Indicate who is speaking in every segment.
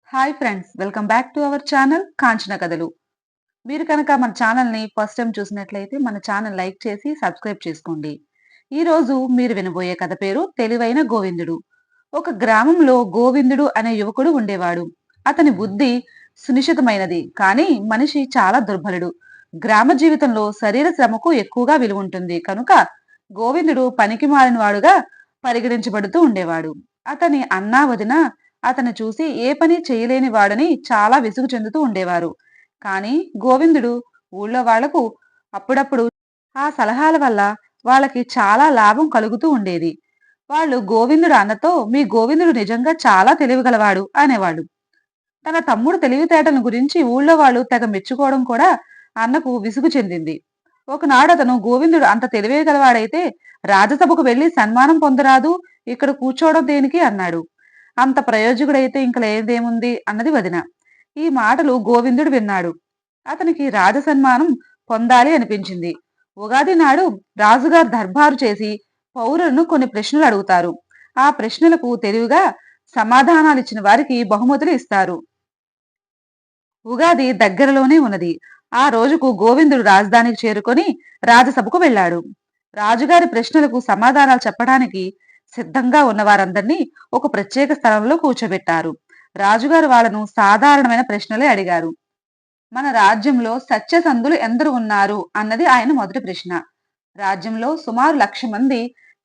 Speaker 1: Hi friends, welcome back to our channel Kanchana కథలు. మీరు కనుక మన ఛానల్ని ఫస్ట్ టైం చూసినట్లయితే మన ఛానల్ లైక్ చేసి సబ్స్క్రైబ్ చేసుకోండి. ఈరోజు మీరు వినబోయే కథ పేరు తెలివైన గోవిందుడు. ఒక గ్రామంలో గోవిందుడు అనే యువకుడు ఉండేవాడు. అతని బుద్ధి సునిశ్చితమైనది, కానీ మనిషి చాలా దుర్బలుడు. గ్రామ జీవితంలో శరీర శ్రమకు ఎక్కువగా విలువ ఉంటుంది కనుక గోవిందుడు పనికి మాలిన వాడుగా పరిగణించబడుతూ ఉండేవాడు. అతని అన్నా వదిన అతన్ని చూసి ఏ పని చేయలేని వాడని చాలా విసుగు చెందుతూ ఉండేవారు. కానీ గోవిందుడు ఊళ్ళో వాళ్లకు అప్పుడప్పుడు ఆ సలహాల వల్ల వాళ్ళకి చాలా లాభం కలుగుతూ ఉండేది. వాళ్ళు గోవిందుడు అన్నతో, మీ గోవిందుడు నిజంగా చాలా తెలివిగలవాడు అనేవాడు. తన తమ్ముడు తెలివితేటలను గురించి ఊళ్ళో వాళ్ళు తెగ మెచ్చుకోవడం కూడా అన్నకు విసుగు చెందింది. ఒకనాడు అతను, గోవిందుడు అంత తెలివిగలవాడైతే రాజసభకు వెళ్లి సన్మానం పొందరాదు, ఇక్కడ కూర్చోవడం దేనికి అన్నాడు. అంత ప్రయోజకుడైతే ఇంక లేదేముంది అన్నది వదిన. ఈ మాటలు గోవిందుడు విన్నాడు. అతనికి రాజ సన్మానం పొందాలి అనిపించింది. ఉగాది నాడు రాజుగారు దర్బారు చేసి పౌరులను కొన్ని ప్రశ్నలు అడుగుతారు. ఆ ప్రశ్నలకు తెలివిగా సమాధానాలిచ్చిన వారికి బహుమతులు ఇస్తారు. ఉగాది దగ్గరలోనే ఉన్నది. ఆ రోజుకు గోవిందుడు రాజధానికి చేరుకొని రాజసభకు వెళ్ళాడు. రాజుగారి ప్రశ్నలకు సమాధానాలు చెప్పడానికి సిద్ధంగా ఉన్న వారందరినీ ఒక ప్రత్యేక స్థలంలో కూర్చోబెట్టారు. రాజుగారు వాళ్ళను సాధారణమైన ప్రశ్నలే అడిగారు. మన రాజ్యంలో సత్యసంధులు ఎందరు ఉన్నారు అన్నది ఆయన మొదటి ప్రశ్న. రాజ్యంలో సుమారు 1,00,000 మంది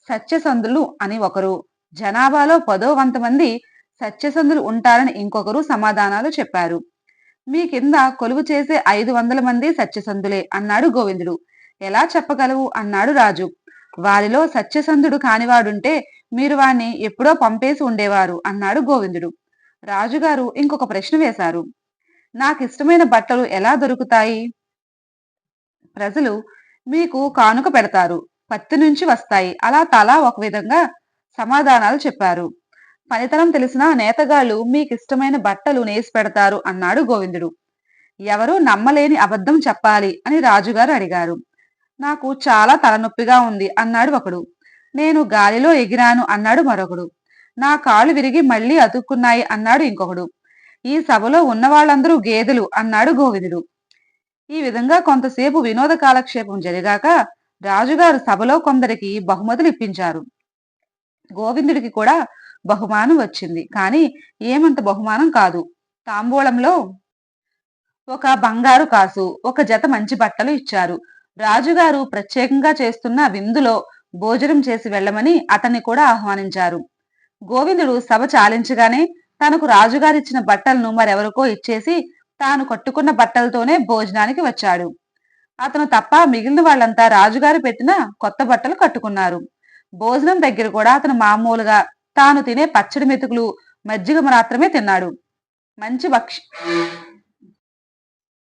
Speaker 1: సత్యసంధులు అని ఒకరు, జనాభాలో 10వ వంతు మంది సత్యసంధులు ఉంటారని ఇంకొకరు సమాధానాలు చెప్పారు. మీ కింద కొలువు చేసే 500 మంది సత్యసంధులే అన్నాడు గోవిందుడు. ఎలా చెప్పగలవు అన్నాడు రాజు. వారిలో సత్యసంధుడు కానివాడుంటే మీరు వాణ్ణి ఎప్పుడో పంపేసి ఉండేవారు అన్నాడు గోవిందుడు. రాజుగారు ఇంకొక ప్రశ్న వేశారు. నాకిష్టమైన బట్టలు ఎలా దొరుకుతాయి? ప్రజలు మీకు కానుక పెడతారు, పత్తి నుంచి వస్తాయి, అలా తలా ఒక విధంగా సమాధానాలు చెప్పారు. పనితనం తెలిసిన నేతగాళ్లు మీకిష్టమైన బట్టలు నేసి పెడతారు అన్నాడు గోవిందుడు. ఎవరూ నమ్మలేని అబద్ధం చెప్పాలి అని రాజుగారు అడిగారు. నాకు చాలా తలనొప్పిగా ఉంది అన్నాడు ఒకడు. నేను గాలిలో ఎగిరాను అన్నాడు మరొకడు. నా కాళ్ళు విరిగి మళ్లీ అతుక్కున్నాయి అన్నాడు ఇంకొకడు. ఈ సభలో ఉన్న వాళ్ళందరూ గేదెలు అన్నాడు గోవిందుడు. ఈ విధంగా కొంతసేపు వినోద కాలక్షేపం జరిగాక రాజుగారు సభలో కొందరికి బహుమతులు ఇప్పించారు. గోవిందుడికి కూడా బహుమానం వచ్చింది, కానీ ఏమంత బహుమానం కాదు. తాంబూలంలో ఒక బంగారు కాసు, ఒక జత మంచి బట్టలు ఇచ్చారు. రాజుగారు ప్రత్యేకంగా చేస్తున్న విందులో భోజనం చేసి వెళ్లమని అతన్ని కూడా ఆహ్వానించారు. గోవిందుడు సభ చాలించగానే తనకు రాజుగారిచ్చిన బట్టలను మరెవరికో ఇచ్చేసి తాను కట్టుకున్న బట్టలతోనే భోజనానికి వచ్చాడు. అతను తప్ప మిగిలిన వాళ్ళంతా రాజుగారు పెట్టిన కొత్త బట్టలు కట్టుకున్నారు. భోజనం దగ్గర కూడా అతను మామూలుగా తాను తినే పచ్చడి మెతుకులు, మజ్జిగ మాత్రమే తిన్నాడు.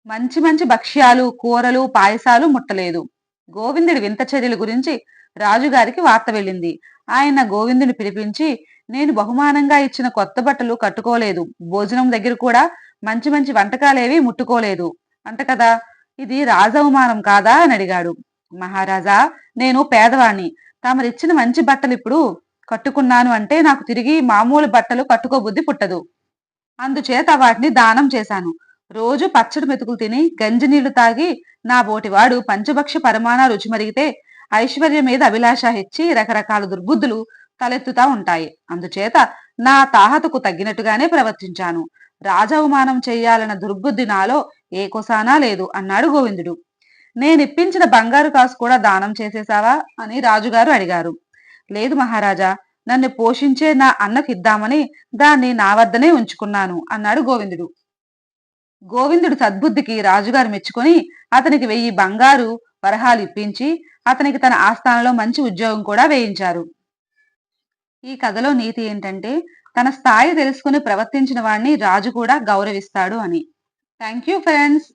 Speaker 1: మంచి మంచి భక్ష్యాలు, కూరలు, పాయసాలు ముట్టలేదు. గోవిందుడి వింత చర్యల గురించి రాజుగారికి వార్త వెళ్ళింది. ఆయన గోవిందుని పిలిపించి, నేను బహుమానంగా ఇచ్చిన కొత్త బట్టలు కట్టుకోలేదు, భోజనం దగ్గర కూడా మంచి వంటకాలేవి ముట్టుకోలేదు అంట కదా, ఇది రాజవమానం కాదా అని అడిగాడు. మహారాజా, నేను పేదవాణ్ణి, తమరిచ్చిన మంచి బట్టలు ఇప్పుడు కట్టుకున్నాను అంటే నాకు తిరిగి మామూలు బట్టలు కట్టుకోబుద్ధి పుట్టదు. అందుచేత వాటిని దానం చేశాను. రోజు పచ్చడి మెతుకులు తిని గంజి నీళ్లు తాగి నా బోటివాడు పంచభక్ష పరమాణ రుచి మరిగితే ఐశ్వర్యం మీద అభిలాష హెచ్చి రకరకాల దుర్బుద్ధులు తలెత్తుతా ఉంటాయి. అందుచేత నా తాహతకు తగ్గినట్టుగానే ప్రవర్తించాను. రాజవమానం చెయ్యాలన్న దుర్బుద్ధి నాలో ఏ కొసానా లేదు అన్నాడు గోవిందుడు. నేనిప్పించిన బంగారు కాసు కూడా దానం చేసేశావా అని రాజుగారు అడిగారు. లేదు మహారాజా, నన్ను పోషించే నా అన్నకిద్దామని దాన్ని నా వద్దనే ఉంచుకున్నాను అన్నాడు గోవిందుడు. గోవిందుడు సద్బుద్ధికి రాజుగారు మెచ్చుకొని అతనికి 1000 బంగారు వరహాలు ఇప్పించి అతనికి తన ఆస్థానంలో మంచి ఉద్యోగం కూడా వేయించారు. ఈ కథలో నీతి ఏంటంటే, తన స్థాయి తెలుసుకుని ప్రవర్తించిన వాడిని రాజు కూడా గౌరవిస్తాడు అని. Thank you friends.